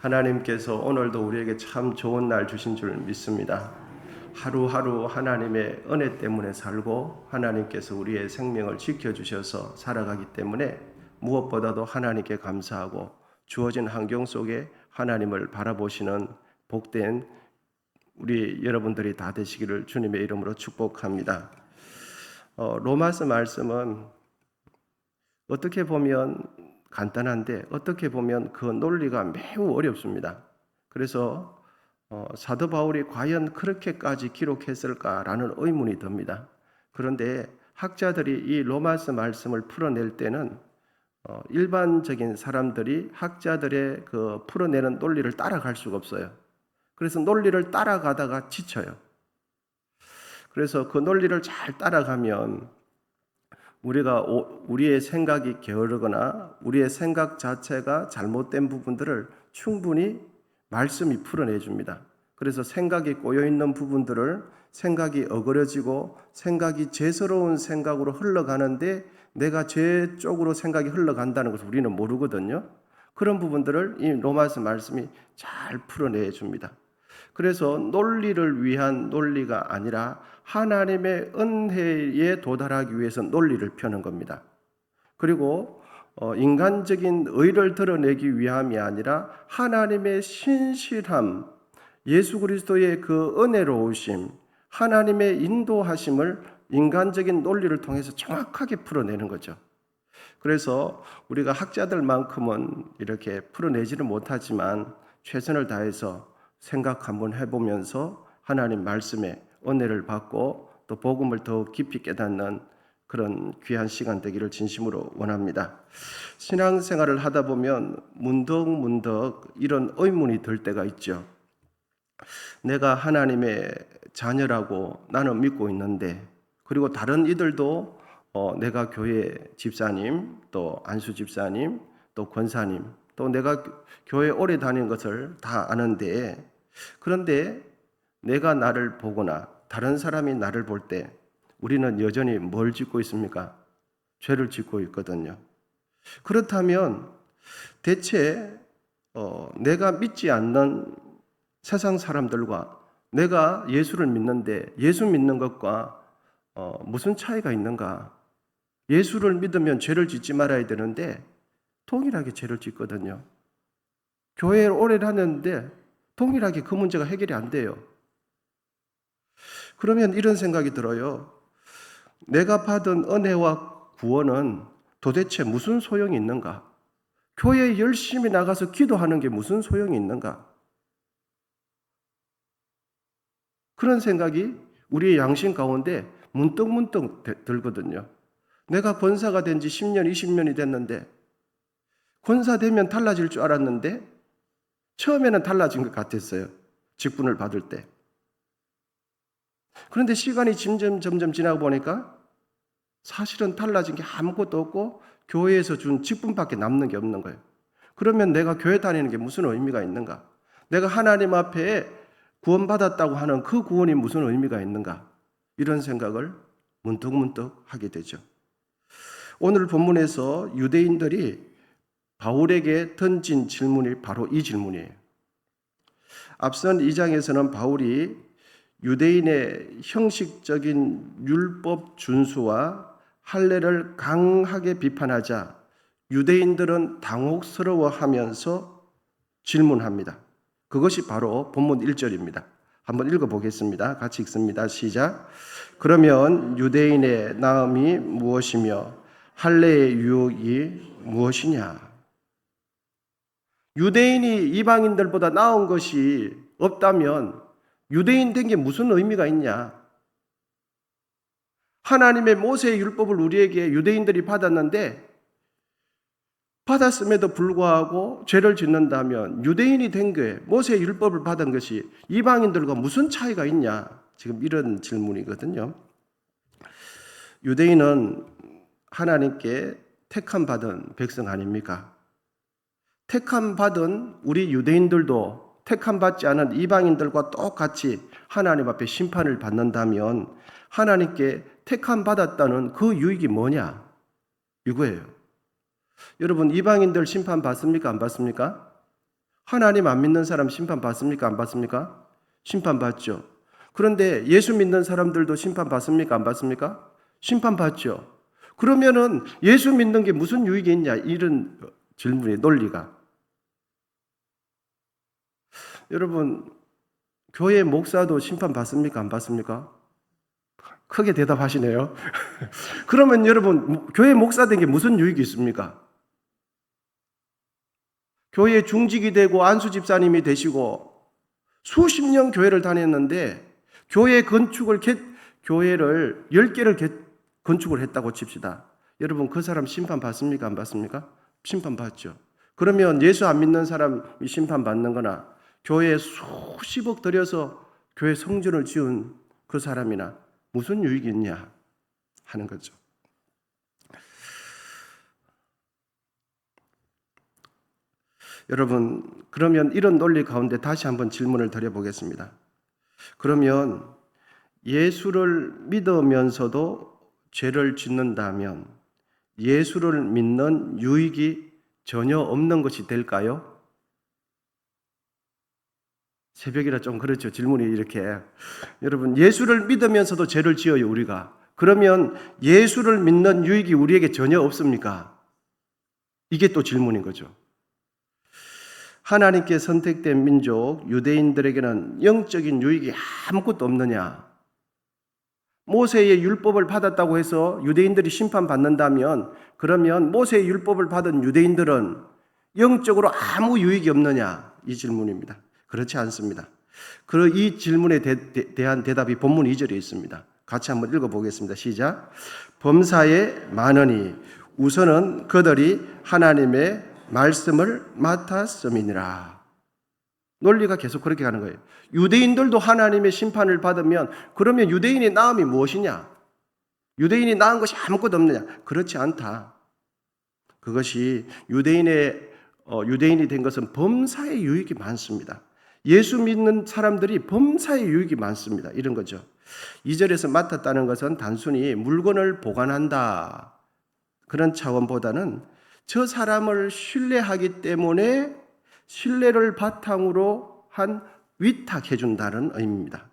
하나님께서 오늘도 우리에게 참 좋은 날 주신 줄 믿습니다. 하루하루 하나님의 은혜 때문에 살고 하나님께서 우리의 생명을 지켜주셔서 살아가기 때문에 무엇보다도 하나님께 감사하고 주어진 환경 속에 하나님을 바라보시는 복된 우리 여러분들이 다 되시기를 주님의 이름으로 축복합니다. 로마서 말씀은 어떻게 보면 간단한데 어떻게 보면 그 논리가 매우 어렵습니다. 그래서 사도 바울이 과연 그렇게까지 기록했을까라는 의문이 듭니다. 그런데 학자들이 이 로마서 말씀을 풀어낼 때는 일반적인 사람들이 학자들의 그 풀어내는 논리를 따라갈 수가 없어요. 그래서 논리를 따라가다가 지쳐요. 그래서 그 논리를 잘 따라가면 우리의 생각이 게으르거나 우리의 생각 자체가 잘못된 부분들을 충분히 말씀이 풀어내 줍니다. 그래서 생각이 꼬여있는 부분들을 생각이 어그러지고 생각이 죄스러운 생각으로 흘러가는데 내가 죄 쪽으로 생각이 흘러간다는 것을 우리는 모르거든요. 그런 부분들을 이 로마서 말씀이 잘 풀어내 줍니다. 그래서 논리를 위한 논리가 아니라 하나님의 은혜에 도달하기 위해서 논리를 펴는 겁니다. 그리고 인간적인 의를 드러내기 위함이 아니라 하나님의 신실함, 예수 그리스도의 그 은혜로우심, 하나님의 인도하심을 인간적인 논리를 통해서 정확하게 풀어내는 거죠. 그래서 우리가 학자들만큼은 이렇게 풀어내지는 못하지만 최선을 다해서 생각 한번 해보면서 하나님 말씀에 은혜를 받고 또 복음을 더 깊이 깨닫는 그런 귀한 시간 되기를 진심으로 원합니다. 신앙생활을 하다 보면 문득문득 이런 의문이 들 때가 있죠. 내가 하나님의 자녀라고 나는 믿고 있는데, 그리고 다른 이들도 내가 교회 집사님, 또 안수 집사님, 또 권사님, 또 내가 교회 오래 다닌 것을 다 아는데, 그런데 내가 나를 보거나 다른 사람이 나를 볼 때 우리는 여전히 뭘 짓고 있습니까? 죄를 짓고 있거든요. 그렇다면 대체 내가 믿지 않는 세상 사람들과 내가 예수를 믿는데 예수 믿는 것과 무슨 차이가 있는가? 예수를 믿으면 죄를 짓지 말아야 되는데 동일하게 죄를 짓거든요. 교회에 오래 다녔는데 동일하게 그 문제가 해결이 안 돼요. 그러면 이런 생각이 들어요. 내가 받은 은혜와 구원은 도대체 무슨 소용이 있는가? 교회에 열심히 나가서 기도하는 게 무슨 소용이 있는가? 그런 생각이 우리의 양심 가운데 문득문득 들거든요. 내가 권사가 된 지 10년, 20년이 됐는데 권사 되면 달라질 줄 알았는데 처음에는 달라진 것 같았어요. 직분을 받을 때. 그런데 시간이 점점 지나고 보니까 사실은 달라진 게 아무것도 없고 교회에서 준 직분밖에 남는 게 없는 거예요. 그러면 내가 교회 다니는 게 무슨 의미가 있는가? 내가 하나님 앞에 구원받았다고 하는 그 구원이 무슨 의미가 있는가? 이런 생각을 문득문득 하게 되죠. 오늘 본문에서 유대인들이 바울에게 던진 질문이 바로 이 질문이에요. 앞선 2장에서는 바울이 유대인의 형식적인 율법 준수와 할례를 강하게 비판하자 유대인들은 당혹스러워하면서 질문합니다. 그것이 바로 본문 1절입니다. 한번 읽어보겠습니다. 같이 읽습니다. 시작. 그러면 유대인의 나음이 무엇이며 할례의 유혹이 무엇이냐? 유대인이 이방인들보다 나은 것이 없다면 유대인 된 게 무슨 의미가 있냐? 하나님의 모세의 율법을 우리에게 유대인들이 받았는데 받았음에도 불구하고 죄를 짓는다면 유대인이 된 게 모세의 율법을 받은 것이 이방인들과 무슨 차이가 있냐? 지금 이런 질문이거든요. 유대인은 하나님께 택함 받은 백성 아닙니까? 택함 받은 우리 유대인들도 택함 받지 않은 이방인들과 똑같이 하나님 앞에 심판을 받는다면 하나님께 택함 받았다는 그 유익이 뭐냐? 이거예요. 여러분, 이방인들 심판 받습니까? 안 받습니까? 하나님 안 믿는 사람 심판 받습니까? 안 받습니까? 심판 받죠. 그런데 예수 믿는 사람들도 심판 받습니까? 안 받습니까? 심판 받죠. 그러면은 예수 믿는 게 무슨 유익이 있냐? 이런 질문의 논리가. 여러분, 교회 목사도 심판 받습니까? 안 받습니까? 크게 대답하시네요. 그러면 여러분, 교회 목사 된 게 무슨 유익이 있습니까? 교회 중직이 되고 안수 집사님이 되시고 수십 년 교회를 다녔는데 교회를 10개를 건축을 했다고 칩시다. 여러분, 그 사람 심판 받습니까? 안 받습니까? 심판 받죠. 그러면 예수 안 믿는 사람이 심판 받는 거나 교회에 수십억 들여서 교회 성전을 지은 그 사람이나 무슨 유익이 있냐 하는 거죠. 여러분, 그러면 이런 논리 가운데 다시 한번 질문을 드려보겠습니다. 그러면 예수를 믿으면서도 죄를 짓는다면 예수를 믿는 유익이 전혀 없는 것이 될까요? 새벽이라 좀 그렇죠. 질문이 이렇게. 여러분, 예수를 믿으면서도 죄를 지어요, 우리가. 그러면 예수를 믿는 유익이 우리에게 전혀 없습니까? 이게 또 질문인 거죠. 하나님께 선택된 민족 유대인들에게는 영적인 유익이 아무것도 없느냐? 모세의 율법을 받았다고 해서 유대인들이 심판받는다면 그러면 모세의 율법을 받은 유대인들은 영적으로 아무 유익이 없느냐? 이 질문입니다. 그렇지 않습니다. 이 질문에 대한 대답이 본문 2절에 있습니다. 같이 한번 읽어보겠습니다. 시작. 범사에 많으니 우선은 그들이 하나님의 말씀을 맡았음이니라. 논리가 계속 그렇게 가는 거예요. 유대인들도 하나님의 심판을 받으면 그러면 유대인이 나음이 무엇이냐? 유대인이 나은 것이 아무것도 없느냐? 그렇지 않다. 그것이 유대인이 된 것은 범사의 유익이 많습니다. 예수 믿는 사람들이 범사의 유익이 많습니다. 이런 거죠. 2절에서 맡았다는 것은 단순히 물건을 보관한다. 그런 차원보다는 저 사람을 신뢰하기 때문에 신뢰를 바탕으로 한 위탁해준다는 의미입니다.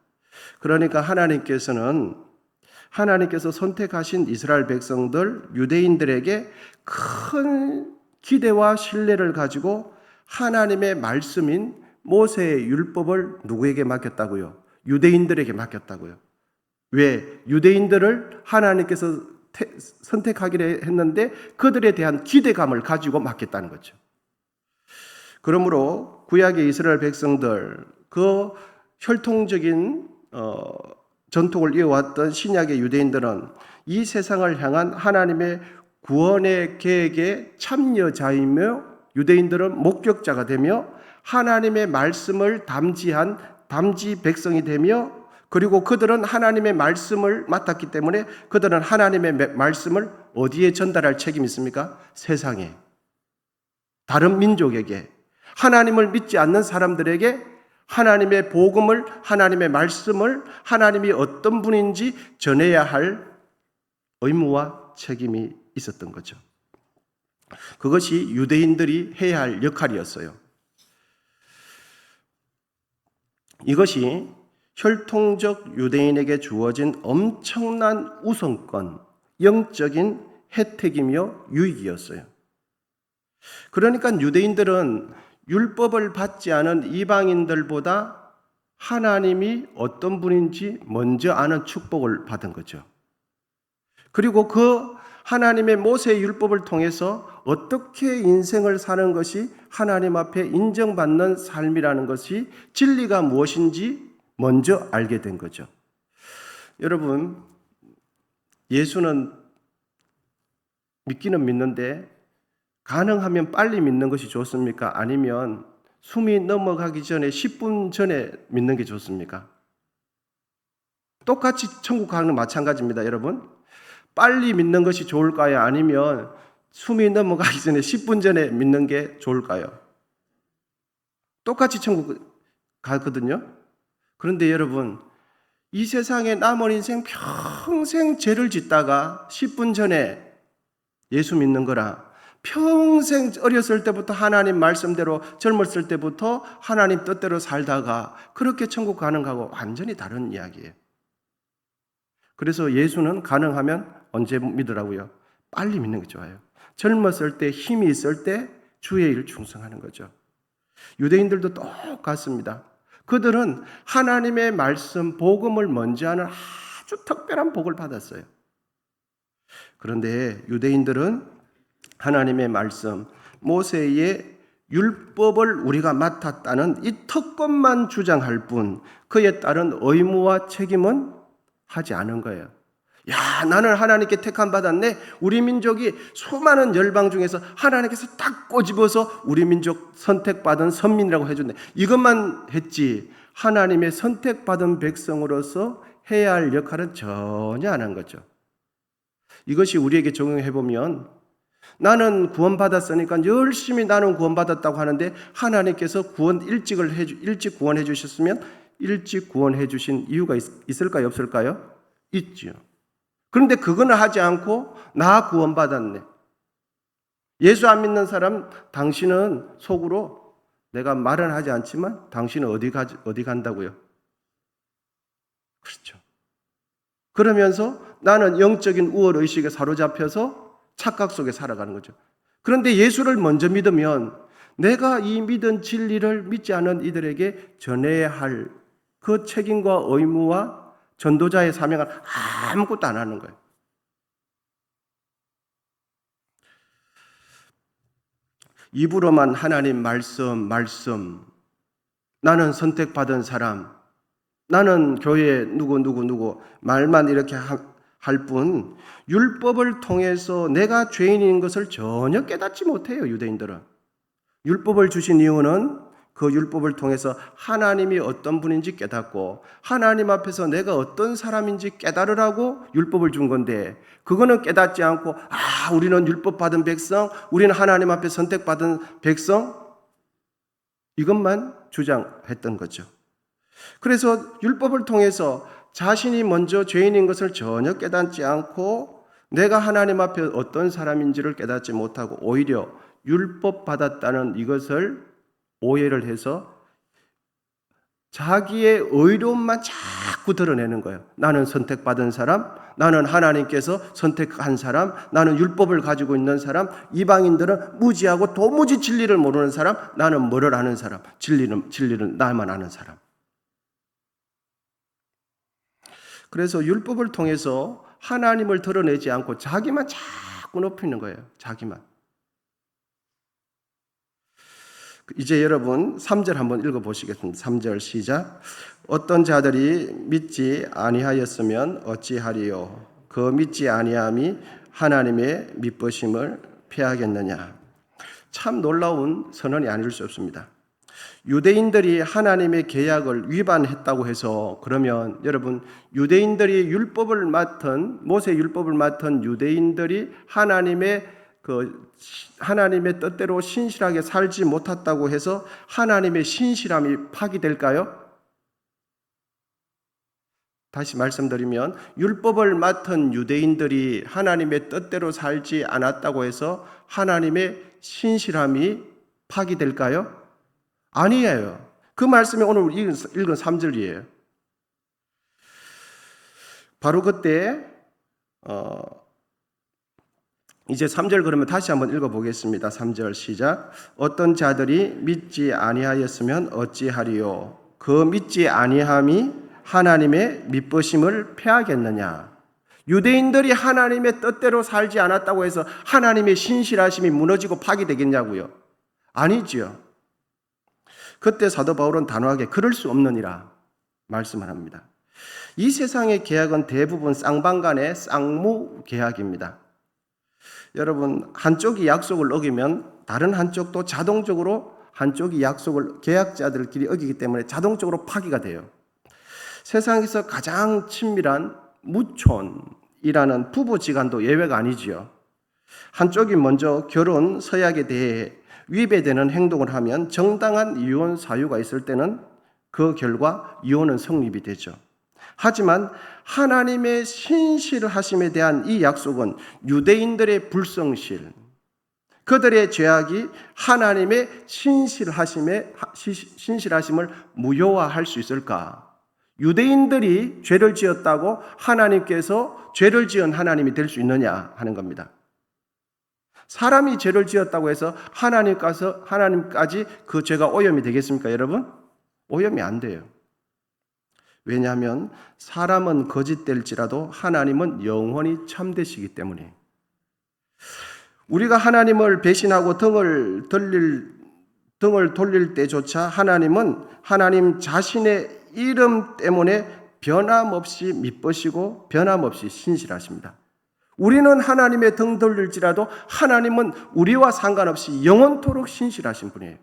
그러니까 하나님께서 선택하신 이스라엘 백성들, 유대인들에게 큰 기대와 신뢰를 가지고 하나님의 말씀인 모세의 율법을 누구에게 맡겼다고요? 유대인들에게 맡겼다고요. 왜? 유대인들을 하나님께서 선택하기로 했는데 그들에 대한 기대감을 가지고 맡겼다는 거죠. 그러므로 구약의 이스라엘 백성들, 그 혈통적인 전통을 이어왔던 신약의 유대인들은 이 세상을 향한 하나님의 구원의 계획의 참여자이며 유대인들은 목격자가 되며 하나님의 말씀을 담지한 담지 백성이 되며 그리고 그들은 하나님의 말씀을 맡았기 때문에 그들은 하나님의 말씀을 어디에 전달할 책임이 있습니까? 세상에, 다른 민족에게, 하나님을 믿지 않는 사람들에게 하나님의 복음을, 하나님의 말씀을, 하나님이 어떤 분인지 전해야 할 의무와 책임이 있었던 거죠. 그것이 유대인들이 해야 할 역할이었어요. 이것이 혈통적 유대인에게 주어진 엄청난 우선권, 영적인 혜택이며 유익이었어요. 그러니까 유대인들은 율법을 받지 않은 이방인들보다 하나님이 어떤 분인지 먼저 아는 축복을 받은 거죠. 그리고 그 하나님의 모세의 율법을 통해서 어떻게 인생을 사는 것이 하나님 앞에 인정받는 삶이라는 것이 진리가 무엇인지 먼저 알게 된 거죠. 여러분, 예수는 믿기는 믿는데 가능하면 빨리 믿는 것이 좋습니까? 아니면 숨이 넘어가기 전에 10분 전에 믿는 게 좋습니까? 똑같이 천국 가는 건 마찬가지입니다, 여러분. 빨리 믿는 것이 좋을까요? 아니면 숨이 넘어가기 전에 10분 전에 믿는 게 좋을까요? 똑같이 천국 가거든요. 그런데 여러분, 이 세상에 남은 인생 평생 죄를 짓다가 10분 전에 예수 믿는 거라 평생 어렸을 때부터 하나님 말씀대로 젊었을 때부터 하나님 뜻대로 살다가 그렇게 천국 가는 거하고 완전히 다른 이야기예요. 그래서 예수는 가능하면 언제 믿으라고요? 빨리 믿는 게 좋아요. 젊었을 때 힘이 있을 때 주의 일 충성하는 거죠. 유대인들도 똑같습니다. 그들은 하나님의 말씀, 복음을 먼저 하는 아주 특별한 복을 받았어요. 그런데 유대인들은 하나님의 말씀, 모세의 율법을 우리가 맡았다는 이 특권만 주장할 뿐 그에 따른 의무와 책임은 하지 않은 거예요. 야, 나는 하나님께 택함 받았네. 우리 민족이 수많은 열방 중에서 하나님께서 딱 꼬집어서 우리 민족 선택받은 선민이라고 해줬네. 이것만 했지 하나님의 선택받은 백성으로서 해야 할 역할은 전혀 안 한 거죠. 이것이 우리에게 적용해보면 나는 구원받았으니까 열심히 나는 구원받았다고 하는데 하나님께서 일찍 구원해 주셨으면 일찍 구원해 주신 이유가 있을까요? 없을까요? 있죠. 그런데 그거는 하지 않고 나 구원받았네. 예수 안 믿는 사람 당신은 속으로 내가 말은 하지 않지만 당신은 어디 간다고요? 그렇죠. 그러면서 나는 영적인 우월의식에 사로잡혀서 착각 속에 살아가는 거죠. 그런데 예수를 먼저 믿으면 내가 이 믿은 진리를 믿지 않은 이들에게 전해야 할 그 책임과 의무와 전도자의 사명을 아무것도 안 하는 거예요. 입으로만 하나님 말씀, 나는 선택받은 사람, 나는 교회 누구 말만 이렇게 할 뿐 율법을 통해서 내가 죄인인 것을 전혀 깨닫지 못해요. 유대인들은. 율법을 주신 이유는 그 율법을 통해서 하나님이 어떤 분인지 깨닫고 하나님 앞에서 내가 어떤 사람인지 깨달으라고 율법을 준 건데 그거는 깨닫지 않고 우리는 율법 받은 백성, 우리는 하나님 앞에 선택받은 백성 이것만 주장했던 거죠. 그래서 율법을 통해서 자신이 먼저 죄인인 것을 전혀 깨닫지 않고 내가 하나님 앞에 어떤 사람인지를 깨닫지 못하고 오히려 율법 받았다는 이것을 오해를 해서 자기의 의로움만 자꾸 드러내는 거예요. 나는 선택받은 사람, 나는 하나님께서 선택한 사람, 나는 율법을 가지고 있는 사람, 이방인들은 무지하고 도무지 진리를 모르는 사람, 나는 뭐를 아는 사람, 진리는 나만 아는 사람. 그래서 율법을 통해서 하나님을 드러내지 않고 자기만 자꾸 높이는 거예요. 자기만. 이제 여러분 3절 한번 읽어보시겠습니다. 3절 시작. 어떤 자들이 믿지 아니하였으면 어찌하리요? 그 믿지 아니함이 하나님의 미쁘심을 피하겠느냐? 참 놀라운 선언이 아닐 수 없습니다. 유대인들이 하나님의 계약을 위반했다고 해서 그러면 여러분 유대인들이 모세 율법을 맡은 유대인들이 하나님의 뜻대로 신실하게 살지 못했다고 해서 하나님의 신실함이 파기될까요? 다시 말씀드리면 율법을 맡은 유대인들이 하나님의 뜻대로 살지 않았다고 해서 하나님의 신실함이 파기될까요? 아니에요. 그 말씀이 오늘 읽은 3절이에요. 바로 그때 이제 3절 그러면 다시 한번 읽어보겠습니다. 3절 시작. 어떤 자들이 믿지 아니하였으면 어찌하리요? 그 믿지 아니함이 하나님의 미쁘심을 패하겠느냐? 유대인들이 하나님의 뜻대로 살지 않았다고 해서 하나님의 신실하심이 무너지고 파기되겠냐고요? 아니지요. 그때 사도 바울은 단호하게 그럴 수 없느니라 말씀을 합니다. 이 세상의 계약은 대부분 쌍방간의 쌍무 계약입니다. 여러분 한쪽이 약속을 어기면 다른 한쪽도 자동적으로 한쪽이 약속을 계약자들끼리 어기기 때문에 자동적으로 파기가 돼요. 세상에서 가장 친밀한 무촌이라는 부부지간도 예외가 아니지요. 한쪽이 먼저 결혼 서약에 대해 위배되는 행동을 하면 정당한 이혼 사유가 있을 때는 그 결과 이혼은 성립이 되죠. 하지만 하나님의 신실하심에 대한 이 약속은 유대인들의 불성실, 그들의 죄악이 하나님의 신실하심을 무효화할 수 있을까? 유대인들이 죄를 지었다고 하나님께서 죄를 지은 하나님이 될 수 있느냐 하는 겁니다. 사람이 죄를 지었다고 해서 하나님까지 그 죄가 오염이 되겠습니까, 여러분? 오염이 안 돼요. 왜냐하면 사람은 거짓될지라도 하나님은 영원히 참되시기 때문에. 우리가 하나님을 배신하고 등을 돌릴 때조차 하나님은 하나님 자신의 이름 때문에 변함없이 미쁘시고 변함없이 신실하십니다. 우리는 하나님의 등 돌릴지라도 하나님은 우리와 상관없이 영원토록 신실하신 분이에요.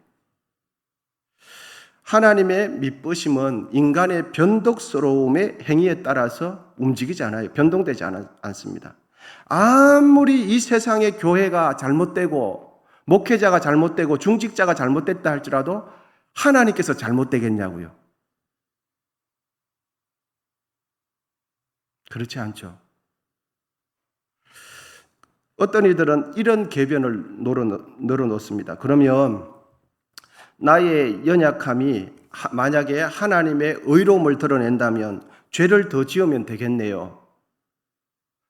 하나님의 미쁘심은 인간의 변덕스러움의 행위에 따라서 움직이지 않아요. 변동되지 않습니다. 아무리 이 세상의 교회가 잘못되고 목회자가 잘못되고 중직자가 잘못됐다 할지라도 하나님께서 잘못되겠냐고요. 그렇지 않죠. 어떤 이들은 이런 궤변을 늘어놓습니다. 그러면 나의 연약함이 만약에 하나님의 의로움을 드러낸다면 죄를 더 지으면 되겠네요.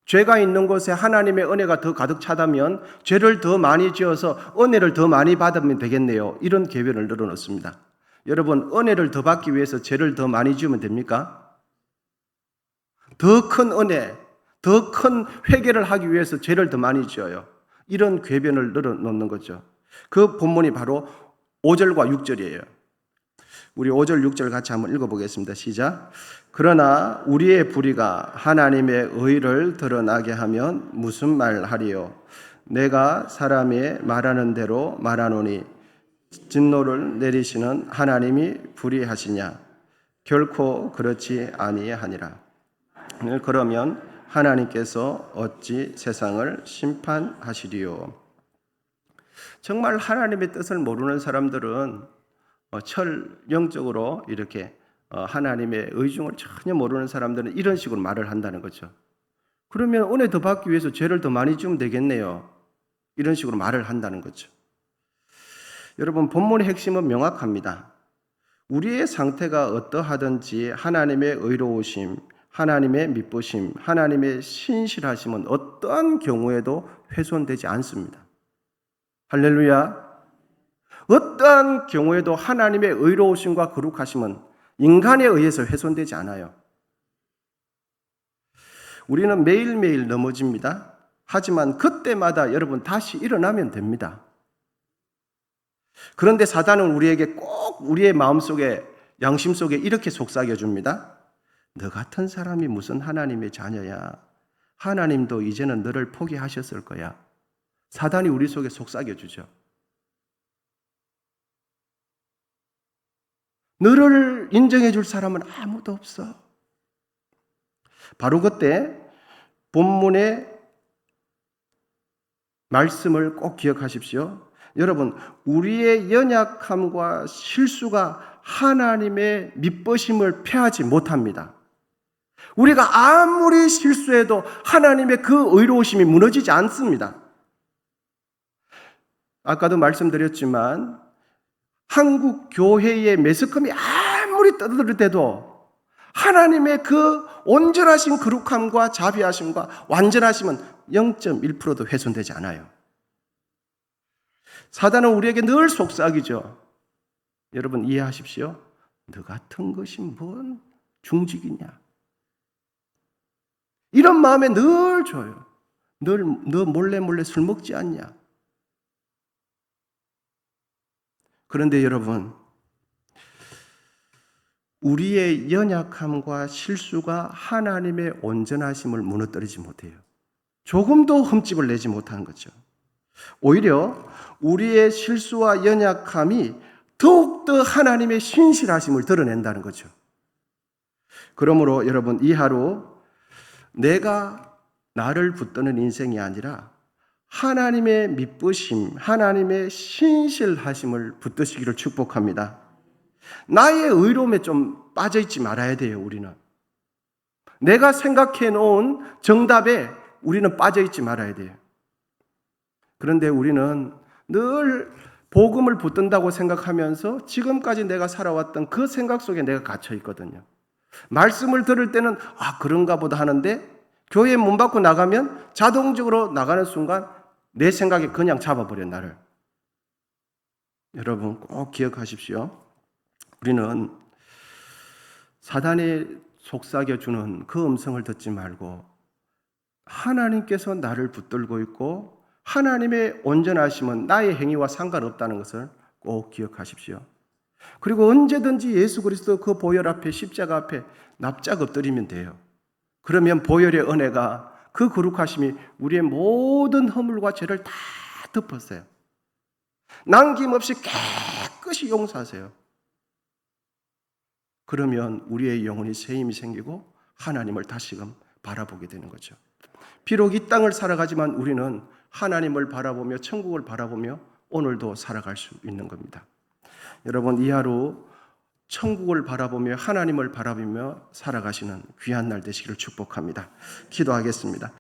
죄가 있는 곳에 하나님의 은혜가 더 가득 차다면 죄를 더 많이 지어서 은혜를 더 많이 받으면 되겠네요. 이런 궤변을 늘어놓습니다. 여러분, 은혜를 더 받기 위해서 죄를 더 많이 지으면 됩니까? 더 큰 은혜, 더 큰 회개를 하기 위해서 죄를 더 많이 지어요. 이런 궤변을 늘어놓는 거죠. 그 본문이 바로 5절과 6절이에요. 우리 5절, 6절 같이 한번 읽어보겠습니다. 시작. 그러나 우리의 불의가 하나님의 의를 드러나게 하면 무슨 말하리요? 내가 사람이 말하는 대로 말하노니 진노를 내리시는 하나님이 불의하시냐? 결코 그렇지 아니하니라. 그러면 하나님께서 어찌 세상을 심판하시리요? 정말 하나님의 뜻을 모르는 사람들은 영적으로 이렇게 하나님의 의중을 전혀 모르는 사람들은 이런 식으로 말을 한다는 거죠. 그러면 은혜 더 받기 위해서 죄를 더 많이 지으면 되겠네요. 이런 식으로 말을 한다는 거죠. 여러분, 본문의 핵심은 명확합니다. 우리의 상태가 어떠하든지 하나님의 의로우심, 하나님의 미쁘심, 하나님의 신실하심은 어떠한 경우에도 훼손되지 않습니다. 할렐루야. 어떠한 경우에도 하나님의 의로우심과 거룩하심은 인간에 의해서 훼손되지 않아요. 우리는 매일매일 넘어집니다. 하지만 그때마다 여러분 다시 일어나면 됩니다. 그런데 사단은 우리에게 꼭 우리의 마음속에, 양심 속에 이렇게 속삭여줍니다. 너 같은 사람이 무슨 하나님의 자녀야. 하나님도 이제는 너를 포기하셨을 거야. 사단이 우리 속에 속삭여주죠. 너를 인정해 줄 사람은 아무도 없어. 바로 그때 본문의 말씀을 꼭 기억하십시오. 여러분, 우리의 연약함과 실수가 하나님의 미쁘심을 패하지 못합니다. 우리가 아무리 실수해도 하나님의 그 의로우심이 무너지지 않습니다. 아까도 말씀드렸지만 한국 교회의 매스컴이 아무리 떠들어대도 하나님의 그 온전하신 거룩함과 자비하심과 완전하심은 0.1%도 훼손되지 않아요. 사단은 우리에게 늘 속삭이죠. 여러분 이해하십시오. 너 같은 것이 뭔 중직이냐. 이런 마음에 늘 줘요. 너 몰래 술 먹지 않냐. 그런데 여러분, 우리의 연약함과 실수가 하나님의 온전하심을 무너뜨리지 못해요. 조금도 흠집을 내지 못하는 거죠. 오히려 우리의 실수와 연약함이 더욱더 하나님의 신실하심을 드러낸다는 거죠. 그러므로 여러분, 이 하루 내가 나를 붙드는 인생이 아니라 하나님의 미쁘심, 하나님의 신실하심을 붙드시기를 축복합니다. 나의 의로움에 좀 빠져있지 말아야 돼요, 우리는. 내가 생각해 놓은 정답에 우리는 빠져있지 말아야 돼요. 그런데 우리는 늘 복음을 붙든다고 생각하면서 지금까지 내가 살아왔던 그 생각 속에 내가 갇혀 있거든요. 말씀을 들을 때는 그런가 보다 하는데 교회 문 밖으로 나가면 자동적으로 나가는 순간 내 생각이 그냥 잡아버려 나를. 여러분 꼭 기억하십시오. 우리는 사단이 속삭여주는 그 음성을 듣지 말고 하나님께서 나를 붙들고 있고 하나님의 온전하심은 나의 행위와 상관없다는 것을 꼭 기억하십시오. 그리고 언제든지 예수 그리스도 그 보혈 앞에 십자가 앞에 납작 엎드리면 돼요. 그러면 보혈의 은혜가 그 거룩하심이 우리의 모든 허물과 죄를 다 덮었어요. 남김없이 깨끗이 용서하세요. 그러면 우리의 영혼이 새 힘이 생기고 하나님을 다시금 바라보게 되는 거죠. 비록 이 땅을 살아가지만 우리는 하나님을 바라보며 천국을 바라보며 오늘도 살아갈 수 있는 겁니다. 여러분 이 하루 천국을 바라보며 하나님을 바라보며 살아가시는 귀한 날 되시기를 축복합니다. 기도하겠습니다.